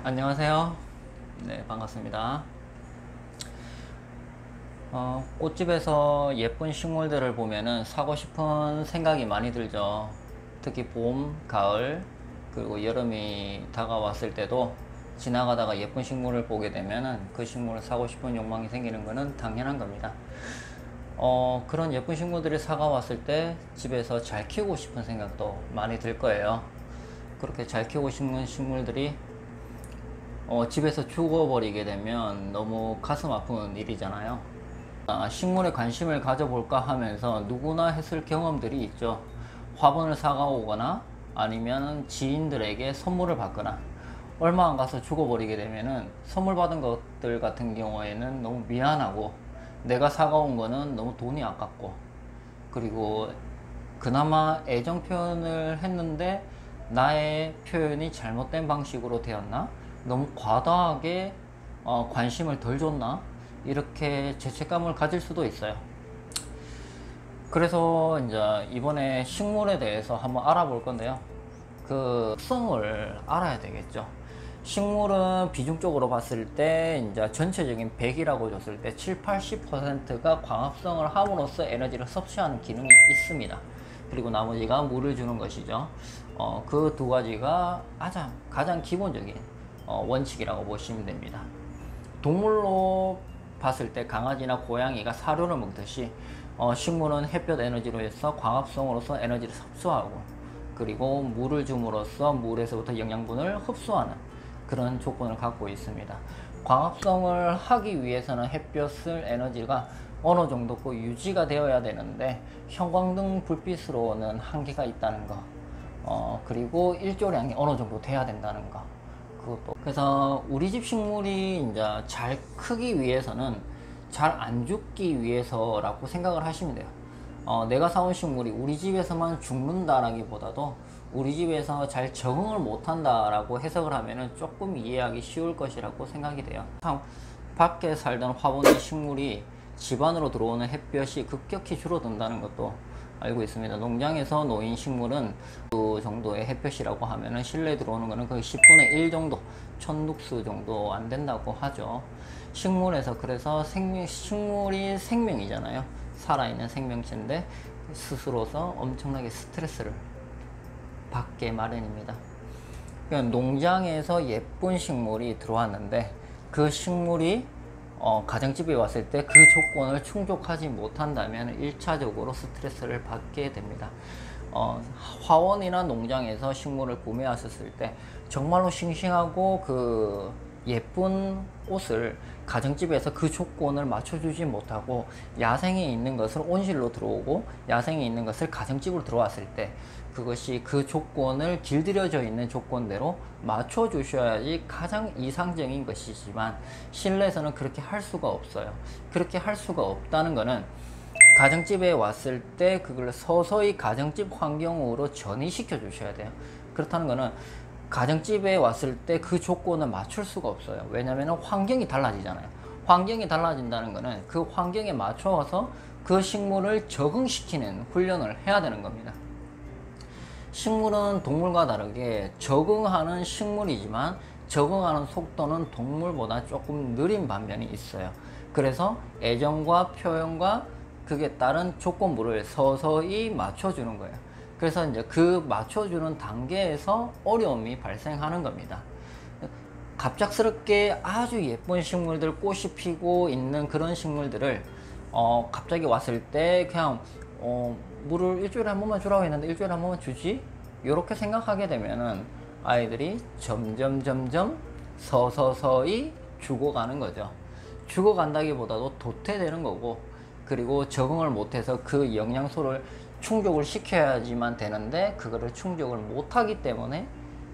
안녕하세요. 네, 반갑습니다. 꽃집에서 예쁜 식물들을 보면은 사고 싶은 생각이 많이 들죠. 특히 봄, 가을, 그리고 여름이 다가왔을 때도 지나가다가 예쁜 식물을 보게 되면은 그 식물을 사고 싶은 욕망이 생기는 것은 당연한 겁니다. 그런 예쁜 식물들이 사가왔을 때 집에서 잘 키우고 싶은 생각도 많이 들 거예요. 그렇게 잘 키우고 싶은 식물들이 집에서 죽어버리게 되면 너무 가슴 아픈 일이잖아요. 식물에 관심을 가져볼까 하면서 누구나 했을 경험들이 있죠. 화분을 사가오거나 아니면 지인들에게 선물을 받거나 얼마 안 가서 죽어버리게 되면은 선물 받은 것들 같은 경우에는 너무 미안하고 내가 사가온 거는 너무 돈이 아깝고 그리고 그나마 애정 표현을 했는데 나의 표현이 잘못된 방식으로 되었나? 너무 과다하게 관심을 덜 줬나? 이렇게 죄책감을 가질 수도 있어요. 그래서 이제 이번에 식물에 대해서 한번 알아볼 건데요. 그 특성을 알아야 되겠죠. 식물은 비중적으로 봤을 때 이제 전체적인 100이라고 줬을 때 7, 80%가 광합성을 함으로써 에너지를 섭취하는 기능이 있습니다. 그리고 나머지가 물을 주는 것이죠. 그 두 가지가 가장 기본적인 원칙이라고 보시면 됩니다. 동물로 봤을 때 강아지나 고양이가 사료를 먹듯이 식물은 햇볕 에너지로 해서 광합성으로서 에너지를 흡수하고 그리고 물을 줌으로써 물에서부터 영양분을 흡수하는 그런 조건을 갖고 있습니다. 광합성을 하기 위해서는 햇볕을 에너지가 어느 정도 유지가 되어야 되는데 형광등 불빛으로는 한계가 있다는 거, 그리고 일조량이 어느 정도 돼야 된다는 거. 그것도. 그래서 우리 집 식물이 이제 잘 크기 위해서는 잘 안 죽기 위해서라고 생각을 하시면 돼요. 내가 사온 식물이 우리 집에서만 죽는다라기보다도 우리 집에서 잘 적응을 못한다라고 해석을 하면은 조금 이해하기 쉬울 것이라고 생각이 돼요. 밖에 살던 화분의 식물이 집 안으로 들어오는 햇볕이 급격히 줄어든다는 것도 알고 있습니다. 농장에서 놓인 식물은 그 정도의 햇볕이라고 하면은 실내에 들어오는 거는 거의 10분의 1 정도, 1000룩스 정도 안 된다고 하죠. 식물에서 그래서 식물이 생명이잖아요. 살아있는 생명체인데 스스로서 엄청나게 스트레스를 받게 마련입니다. 그러니까 농장에서 예쁜 식물이 들어왔는데 그 식물이 가정집에 왔을 때 그 조건을 충족하지 못한다면 1차적으로 스트레스를 받게 됩니다. 화원이나 농장에서 식물을 구매하셨을 때 정말로 싱싱하고 그 예쁜 옷을 가정집에서 그 조건을 맞춰주지 못하고 야생에 있는 것을 온실로 들어오고 야생에 있는 것을 가정집으로 들어왔을 때 그것이 그 조건을 길들여져 있는 조건대로 맞춰 주셔야지 가장 이상적인 것이지만 실내에서는 그렇게 할 수가 없어요. 그렇게 할 수가 없다는 것은 가정집에 왔을 때 그걸 서서히 가정집 환경으로 전이시켜 주셔야 돼요. 그렇다는 것은 가정집에 왔을 때 그 조건을 맞출 수가 없어요. 왜냐하면 환경이 달라지잖아요. 환경이 달라진다는 것은 그 환경에 맞춰서 그 식물을 적응시키는 훈련을 해야 되는 겁니다. 식물은 동물과 다르게 적응하는 식물이지만 적응하는 속도는 동물보다 조금 느린 반면이 있어요. 그래서 애정과 표현과 그게 따른 조건부를 서서히 맞춰주는 거예요. 그래서 이제 그 맞춰주는 단계에서 어려움이 발생하는 겁니다. 갑작스럽게 아주 예쁜 식물들, 꽃이 피고 있는 그런 식물들을 갑자기 왔을 때 그냥 물을 일주일에 한 번만 주라고 했는데 일주일에 한 번만 주지? 이렇게 생각하게 되면은 아이들이 점점 서서히 죽어가는 거죠. 죽어간다기보다도 도태되는 거고 그리고 적응을 못해서 그 영양소를 충족을 시켜야지만 되는데 그거를 충족을 못하기 때문에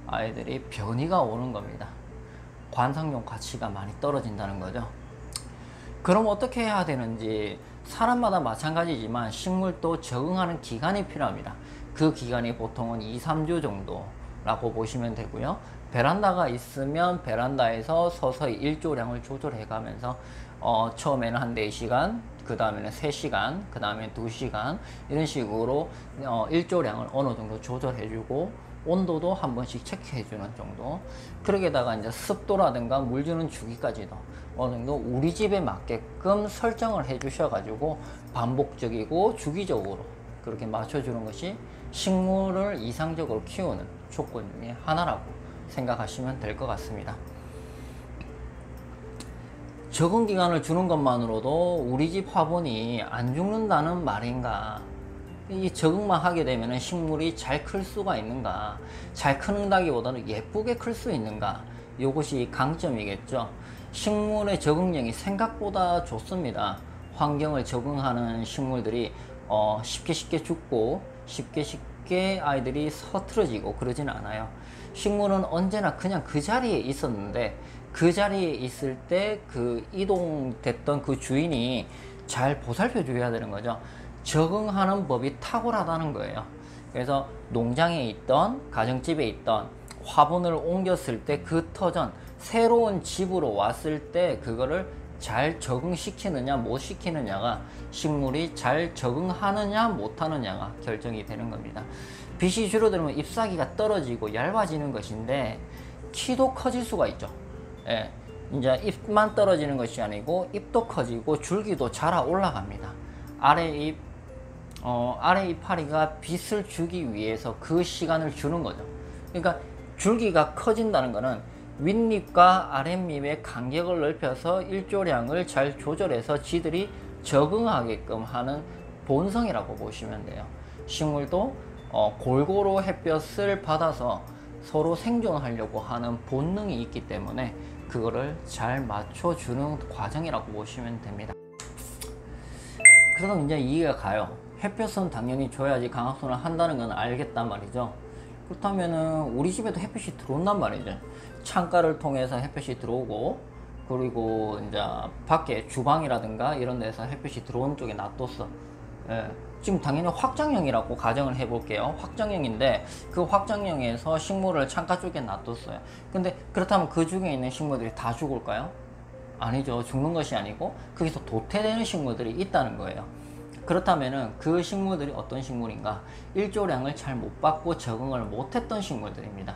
아이들이 변이가 오는 겁니다. 관상용 가치가 많이 떨어진다는 거죠. 그럼 어떻게 해야 되는지 사람마다 마찬가지지만 식물도 적응하는 기간이 필요합니다. 그 기간이 보통은 2, 3주 정도라고 보시면 되고요. 베란다가 있으면 베란다에서 서서히 일조량을 조절해 가면서 처음에는 한 4시간, 그 다음에는 3시간, 그 다음에 2시간 이런 식으로 일조량을 어느 정도 조절해 주고 온도도 한 번씩 체크해 주는 정도. 그러게다가 이제 습도라든가 물 주는 주기까지도 어느 정도 우리 집에 맞게끔 설정을 해 주셔 가지고 반복적이고 주기적으로 그렇게 맞춰 주는 것이 식물을 이상적으로 키우는 조건 중에 하나라고 생각하시면 될 것 같습니다. 적응 기간을 주는 것만으로도 우리 집 화분이 안 죽는다는 말인가? 이 적응만 하게 되면 식물이 잘 클 수가 있는가? 잘 크는다기보다는 예쁘게 클 수 있는가? 이것이 강점이겠죠. 식물의 적응력이 생각보다 좋습니다. 환경을 적응하는 식물들이 쉽게 죽고 쉽게 아이들이 서트러지고 그러지는 않아요. 식물은 언제나 그냥 그 자리에 있었는데 그 자리에 있을 때 그 이동됐던 그 주인이 잘 보살펴 줘야 되는 거죠. 적응하는 법이 탁월하다는 거예요. 그래서 농장에 있던 가정집에 있던 화분을 옮겼을 때 그 터전 새로운 집으로 왔을 때 그거를 잘 적응시키느냐 못 시키느냐가 식물이 잘 적응하느냐 못하느냐가 결정이 되는 겁니다. 빛이 줄어들면 잎사귀가 떨어지고 얇아지는 것인데 키도 커질 수가 있죠. 예, 이제 잎만 떨어지는 것이 아니고 잎도 커지고 줄기도 자라 올라갑니다. 아래 이파리가 빛을 주기 위해서 그 시간을 주는 거죠. 그러니까 줄기가 커진다는 것은 윗잎과 아랫잎의 간격을 넓혀서 일조량을 잘 조절해서 지들이 적응하게끔 하는 본성이라고 보시면 돼요. 식물도 골고루 햇볕을 받아서 서로 생존하려고 하는 본능이 있기 때문에 그거를 잘 맞춰주는 과정이라고 보시면 됩니다. 그래서 이제 이해가 가요. 햇볕은 당연히 줘야지 강압선을 한다는 건 알겠단 말이죠. 그렇다면은 우리 집에도 햇볕이 들어온단 말이죠. 창가를 통해서 햇볕이 들어오고, 그리고 이제 밖에 주방이라든가 이런 데서 햇볕이 들어오는 쪽에 놔뒀어. 예, 지금 당연히 확장형이라고 가정을 해볼게요. 확장형인데 그 확장형에서 식물을 창가 쪽에 놔뒀어요. 근데 그렇다면 그 중에 있는 식물들이 다 죽을까요? 아니죠. 죽는 것이 아니고 거기서 도태되는 식물들이 있다는 거예요. 그렇다면은 그 식물들이 어떤 식물인가? 일조량을 잘 못 받고 적응을 못했던 식물들입니다.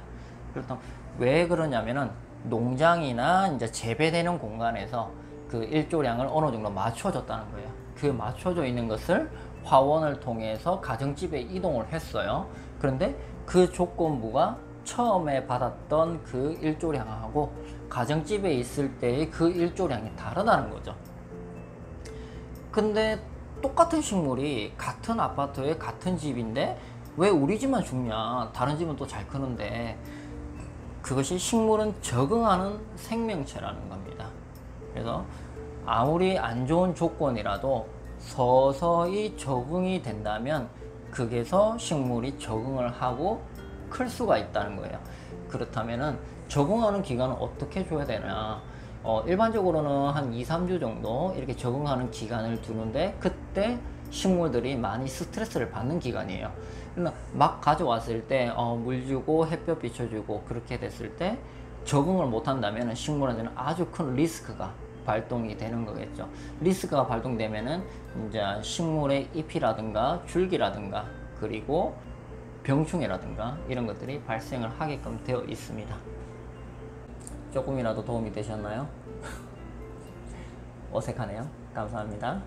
그렇다면 왜 그러냐면은 농장이나 이제 재배되는 공간에서 그 일조량을 어느 정도 맞춰줬다는 거예요. 그 맞춰져 있는 것을 화원을 통해서 가정집에 이동을 했어요. 그런데 그 조건부가 처음에 받았던 그 일조량하고 가정집에 있을 때의 그 일조량이 다르다는 거죠. 근데 똑같은 식물이 같은 아파트에 같은 집인데 왜 우리 집만 죽냐? 다른 집은 또 잘 크는데, 그것이 식물은 적응하는 생명체라는 겁니다. 그래서 아무리 안 좋은 조건이라도 서서히 적응이 된다면 거기서 식물이 적응을 하고 클 수가 있다는 거예요. 그렇다면은 적응하는 기간은 어떻게 줘야 되나? 일반적으로는 한 2-3주 정도 이렇게 적응하는 기간을 두는데, 그때 식물들이 많이 스트레스를 받는 기간이에요. 그러니까 막 가져왔을 때 물 주고 햇볕 비춰주고 그렇게 됐을 때 적응을 못 한다면 식물한테는 아주 큰 리스크가 발동이 되는 거겠죠. 리스크가 발동되면은 이제 식물의 잎이라든가 줄기라든가 그리고 병충해라든가 이런 것들이 발생을 하게끔 되어 있습니다. 조금이라도 도움이 되셨나요? 어색하네요. 감사합니다.